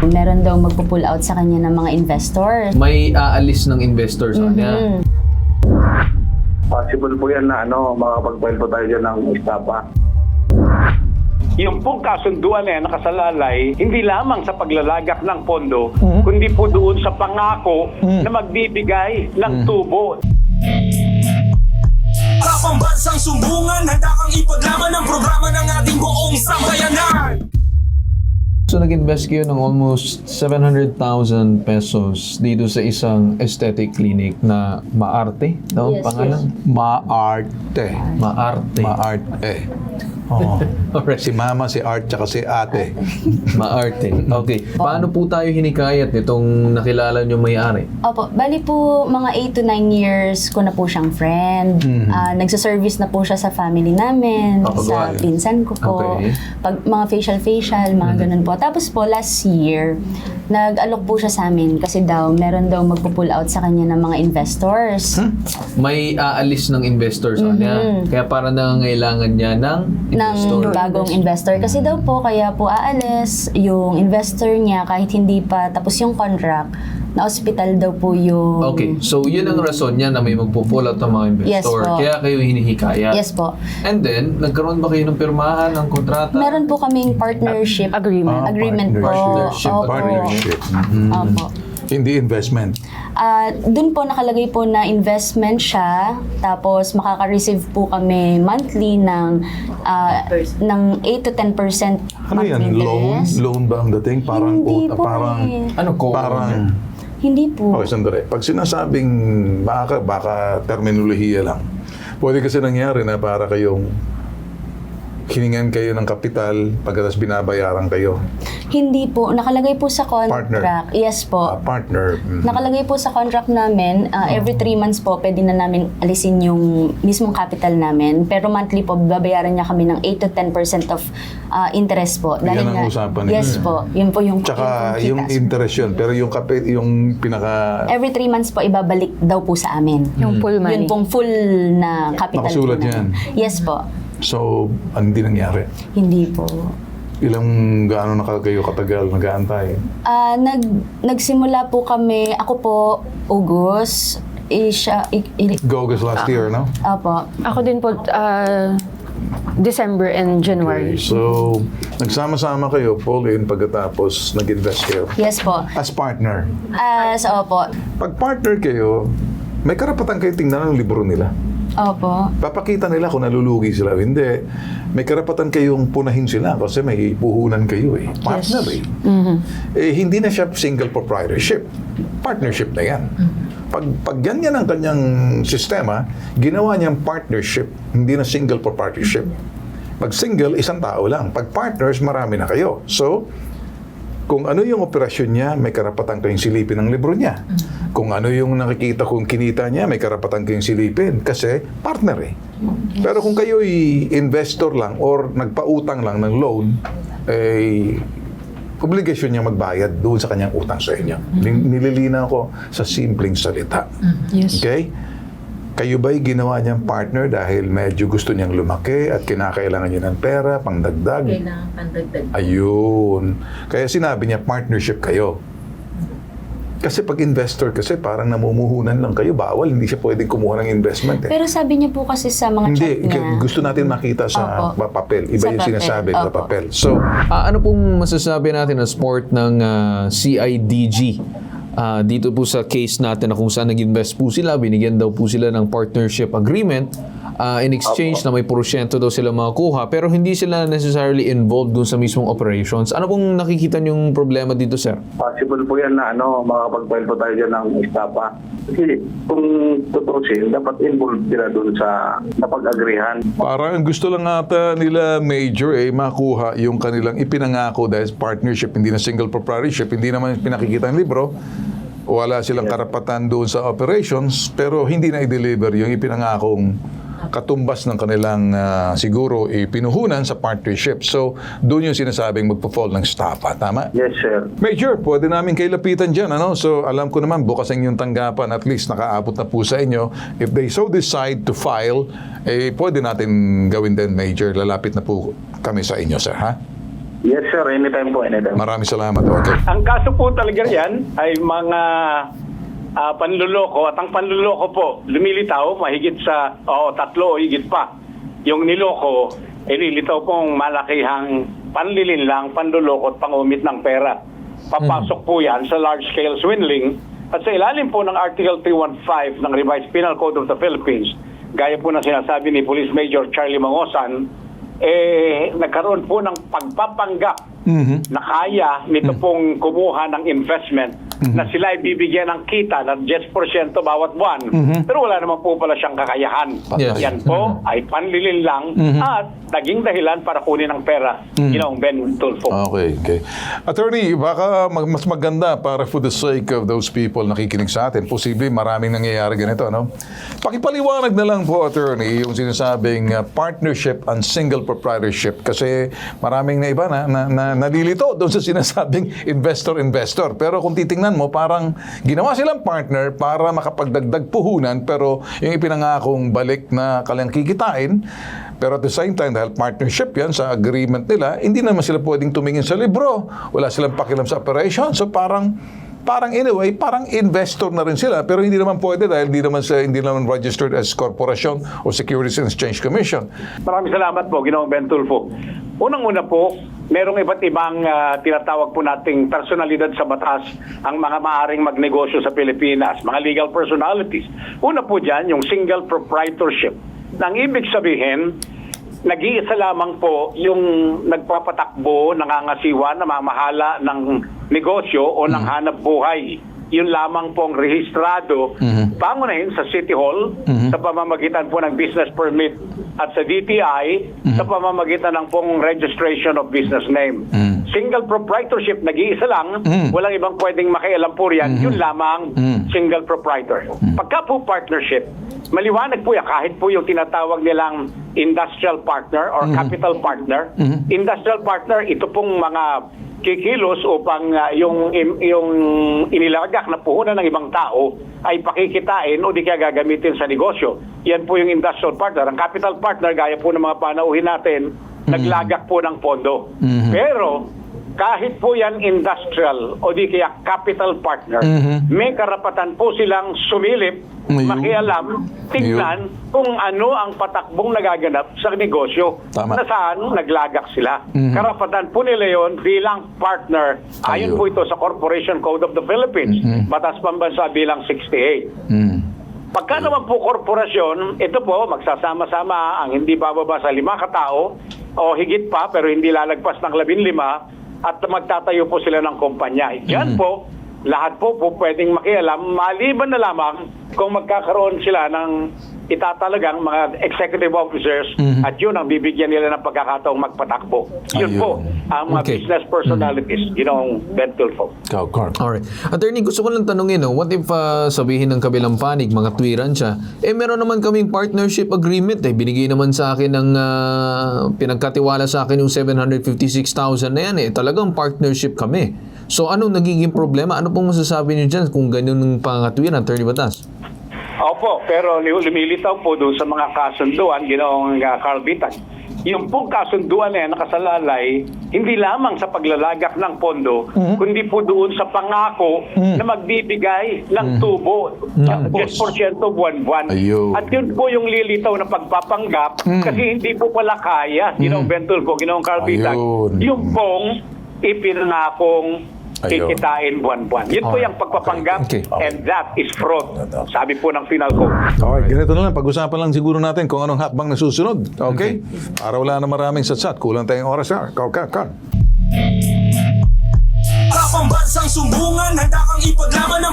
meron daw magpo-pull out sa kanya ng mga investors. May aalis ng investors sa kanya. Possible po yan na makapag-file po tayo dyan ng estapa. Yung pong kasunduan na yan nakasalalay, hindi lamang sa paglalagak ng pondo, kundi po doon sa pangako na magbibigay ng tubo. Para pambansang sumbungan, handa kang ipaglaban ang programa ng ating buong sambayanan. So nag-invest kayo ng almost 700,000 pesos dito sa isang aesthetic clinic na Maarte, no? Yes, Pangalan? Maarte. Maarte. Maarte. Oo. Alright. Si mama, si Art, tsaka si ate. Maarte. Okay. Paano po tayo hinikayat nitong nakilala nyo may-ari? Opo, bali po mga 8 to 9 years ko na po siyang friend. Nagsaservice na po siya sa family namin, sa pinsan ko po. Okay. Pag mga facial, mga ganun po. Tapos po last year, nag-alok po siya sa amin kasi daw meron daw magpo-pull out sa kanya ng mga investors. May aalis ng investors sa kanya. Kaya para nangangailangan niya ng Ng bagong investor. Kasi daw po, kaya po aalis yung investor niya kahit hindi pa tapos yung contract, na hospital daw po yung... Okay, so yun ang rason niya na may magpo-pull out ng mga Yes investor. po. Kaya kayo hinihikayat. Yes po. And then, nagkaroon ba kayo ng pirmahan ng kontrata? Meron po kaming partnership agreement. Agreement po. Partnership. Opo. Partnership. Opo. Hindi investment. Doon po nakalagay po na investment siya, tapos makaka-receive po kami monthly ng 8 to 10% Ano yan? monthly Loan? interest. Loan ba ang dating? Parang, Hindi po parang, eh. Ano ko? parang, Hindi po. okay, sandali. Pag sinasabing baka terminolohiya lang, pwede kasi nangyari na para kayong hiningan kayo ng kapital, pagkatapos binabayaran kayo. Hindi po. Nakalagay po sa contract. Partner. Yes po. Partner. Nakalagay po sa contract namin, every 3 months po, pwede na namin alisin yung mismong capital namin. Pero monthly po, babayaran niya kami ng 8 to 10% of interest po. Yan ang usapan Yes ninyo. po. Yun po yung Tsaka yung kitas. interest yun. Pero yung pinaka... Every 3 months po, ibabalik daw po sa amin. Yung full money. Yun pong full na capital Nakasulat po namin. yan. Yes po. So, hindi nangyari. Hindi po. Gaano na kayo katagal nag-aantay? Nagsimula po kami, ako po, August, August last year, no? Opo. Ako din po, December and January. Okay, so, nagsama-sama kayo, Pauline, pagkatapos nag-invest kayo. Yes po. As partner. Opo. Pag partner kayo, may karapatan kayo tingnan ang libro nila. Opo. Papakita nila kung nalulugi sila o hindi. May karapatan kayong punahin sila kasi may puhunan kayo eh. Partner eh. Hindi na siya single proprietorship. Partnership na yan. Pag ganyan ang kanyang sistema, ginawa niyang partnership, hindi na single proprietorship. Pag single, isang tao lang. Pag partners, marami na kayo. So, kung ano yung operasyon niya, may karapatan kayong silipin ang libro niya. Kung ano yung nakikita kong kinita niya, may karapatan kayong silipin kasi partner eh. Pero kung kayo'y investor lang or nagpautang lang ng loan, obligation niya magbayad doon sa kanyang utang sa inyo. Nililinaw ko sa simpleng salita. Yes. Okay? Kayo ba'y ginawa niyang partner dahil medyo gusto niyang lumaki at kinakailangan niya ng pera, pangdagdag? Kailangan pandagdag. Ayun. Kaya sinabi niya, partnership kayo. Kasi pag investor kasi parang namumuhunan lang kayo, bawal, hindi siya pwedeng kumuha ng investment eh. Pero sabi niya po kasi sa mga Hindi, chat niya. gusto natin makita sa Opo. papel. Iba Sa yung papel. sinasabi sa Opo. papel. So, Ano pong masasabi natin na sport ng CIDG? Dito po sa case natin na kung saan nag-invest po sila, binigyan daw po sila ng partnership agreement in exchange na may porsyento daw sila makukuha pero hindi sila necessarily involved dun sa mismong operations. Ano pong nakikita niyong problema dito, sir? Possible po yan na makapag-file po tayo dyan ng estapa. Kasi kung tutusin, dapat involved sila dun sa napag-agrihan. parang gusto lang ata nila major makuha yung kanilang ipinangako dahil partnership, hindi na single proprietorship, hindi naman pinakikita ng libro. Wala silang karapatan doon sa operations pero hindi na i-deliver yung ipinangakong katumbas ng kanilang siguro pinuhunan sa partnership. So, doon yung sinasabing magpo-fall ng stapa. Tama? Yes, sir. Major, pwede namin kayo lapitan dyan. So, alam ko naman, bukas ang inyong tanggapan. At least nakaabot na po sa inyo. If they so decide to file, pwede natin gawin din, Major. Lalapit na po kami sa inyo, sir, ha? Yes, sir. Anytime po, anytime. Maraming salamat. Okay. Ang kaso po talaga yan ay mga panluloko, at ang panluloko po lumilitaw mahigit sa 3 o higit pa. Yung niloko, nililitaw pong malakihang panlilinlang, panluloko at pangumit ng pera. Papasok po yan sa large-scale swindling at sa ilalim po ng Article 315 ng Revised Penal Code of the Philippines, gaya po ng sinasabi ni Police Major Charlie Mangosan, nagkaroon po ng pagpapanggap na kaya nito pong kumuha ng investment na sila ay bibigyan ng kita na 10% bawat buwan. Pero wala naman po pala siyang kakayahan. Yes. Yan po ay panlilin lang at naging dahilan para kunin ang pera. Ginoong Ben Tulfo. Okay. Attorney, baka mas maganda para for the sake of those people nakikinig sa atin, posible maraming nangyayari ganito, no? Pakipaliwanag na lang po, Attorney, yung sinasabing partnership and single proprietorship kasi maraming na iba na nalilito doon sa sinasabing investor-investor. Pero kung titingnan mo, parang ginawa silang partner para makapagdagdag puhunan pero yung ipinangakong balik na kanilang kikitain. Pero at the same time, dahil partnership yan sa agreement nila, hindi naman sila pwedeng tumingin sa libro. Wala silang pakialam sa operation. So parang in a way, parang investor na rin sila. Pero hindi naman pwede dahil hindi naman registered as corporation o Securities and Exchange Commission. Maraming salamat po, Ginoong Ben Tulfo. Unang-una po, merong iba't ibang tinatawag po nating personalidad sa batas ang mga maaring magnegosyo sa Pilipinas, mga legal personalities. Una po dyan, yung single proprietorship. Nang ibig sabihin, nag-iisa lamang po yung nagpapatakbo, nangangasiwa, namamahala ng negosyo o ng hanap buhay. Yun lamang pong rehistrado, pangunahin sa City Hall, sa pamamagitan po ng business permit at sa DTI, sa pamamagitan ng pong registration of business name. Single proprietorship, nag-iisa lang, walang ibang pwedeng makialam po riyan, yun lamang single proprietor. Pagka po partnership, maliwanag po yan, kahit po yung tinatawag nilang industrial partner or capital partner. Industrial partner, ito pong mga kikilos upang yung inilagak na puhunan ng ibang tao ay pakikitain o di kaya gagamitin sa negosyo. Yan po yung industrial partner. Ang capital partner, gaya po ng mga panauhin natin, naglagak po ng pondo. Pero kahit po yan industrial o di kaya capital partner, may karapatan po silang sumilip, makialam, tignan kung ano ang patakbong nagaganap sa negosyo. Tama. Na saan naglagak sila. Karapatan po nila yun bilang partner. Ayon po ito sa Corporation Code of the Philippines, Batas Pambansa bilang 68. Pagka naman po korporasyon, ito po magsasama-sama ang hindi bababa sa 5 katao o higit pa pero hindi lalagpas ng 15 at magtatayo po sila ng kumpanya. Yan po, lahat po pwedeng makialam, maliban na lamang kung magkakaroon sila ng itatalagang mga executive officers at yun ang bibigyan nila ng pagkakataong magpatakbo. Yun po ang mga business personalities, Ginoong Ben Tulfo. Alright. Attorney, gusto ko lang tanungin, what if sabihin ng kabilang panig, mga tuwiran siya, meron naman kaming partnership agreement, binigay naman sa akin ng pinagkatiwala sa akin yung 756,000 na yan, talagang partnership kami. So, anong nagiging problema? Ano pong masasabi niyo dyan kung ganyan ng pangatwiran, Attorney Batas? Opo, pero lumilitaw po doon sa mga kasunduan, Ginoong Carl Bitag. Yung pong kasunduan na yan nakasalalay, hindi lamang sa paglalagak ng pondo, kundi po doon sa pangako na magbibigay ng tubo, 10% buwan-buwan. At yun po yung lilitaw na pagpapanggap, kasi hindi po pala kaya, Ginoong Bentol ko, Ginoong Carl Bitag, yung pong ipinangakong kikitain buwan-buwan. Yun po yung pagpapanggap and that is fraud. Sabi po ng Penal Code. Alright, ganito na lang. Pag-usapan lang siguro natin kung anong hakbang na susunod. Okay? Para wala na maraming satsat. Kulang tayong oras. Pambansang sumbungan, handa kang ipaglaban ng